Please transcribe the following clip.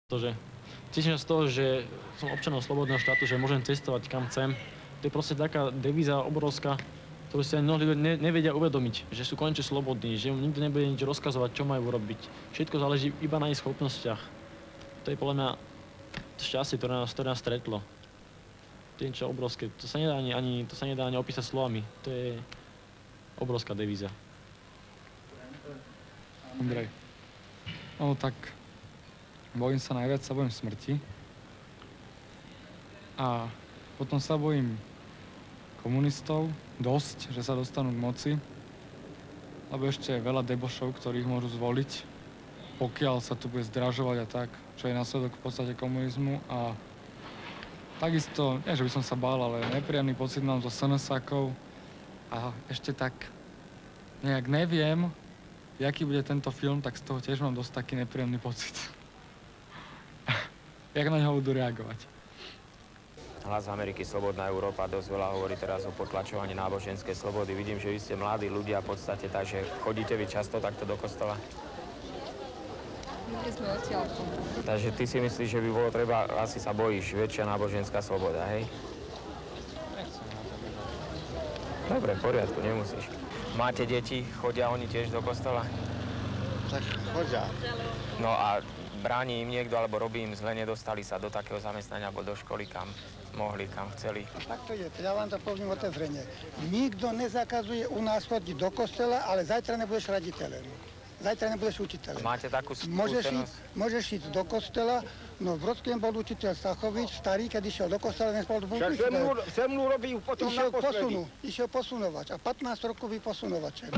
Teším sa z toho, že som občanom slobodného štátu, že môžem cestovať kam chcem. To je proste taká devíza obrovská, ktorú si ani mnohí ľudia nevedia uvedomiť, že sú konečne slobodní, že im nikto nebude nič rozkazovať, čo majú robiť. Všetko záleží iba na ich schopnostiach. To je podľa mňa šťastie, ktoré nás stretlo. To je niečo obrovské. To sa nedá ani opísať slovami. To je obrovská devíza. Andrej. No tak bojím sa najviac, bojím smrti. A potom sa bojím komunistov dosť, že sa dostanú k moci. Lebo ešte je veľa debošov, ktorých môžu zvoliť, pokiaľ sa tu bude zdražovať a tak, čo je následok v podstate komunizmu. A takisto, nie že by som sa bál, ale nepríjemný pocit mám zo SNS-ákov. A ešte tak nejak neviem, jaký bude tento film, tak z toho tiež mám dosť taký nepríjemný pocit. Jak na ňo budú reagovať? Hlas Ameriky, Slobodná Európa dosť veľa hovorí teraz o potlačovaní náboženskej slobody. Vidím, že vy ste mladí ľudia v podstate, takže chodíte vy často takto do kostola? My sme odtiaľ. Takže ty si myslíš, že by bolo treba, asi sa bojíš, väčšia náboženská sloboda, hej? Dobre, v poriadku, nemusíš. Máte deti, chodia oni tiež do kostola? Tak chodia. No a bráni im niekto, alebo robí im zle, nedostali sa do takého zamestnania, alebo do školy, kam mohli, kam chceli. Tak to je, ja vám to poviem otevřene. Nikto nezakazuje u nás chodiť do kostola, ale zajtra nebudeš raditeľom. Zajtra nebudeš učiteľom. Máte takú skúsenosť? Môžeš ísť do kostola, no v Brodském bol učiteľ Stachovič, starý, keď išiel do kostola, nespal do Se mnou robí potom naposledy. Išiel posunovať a 15 rokov by posunovačem.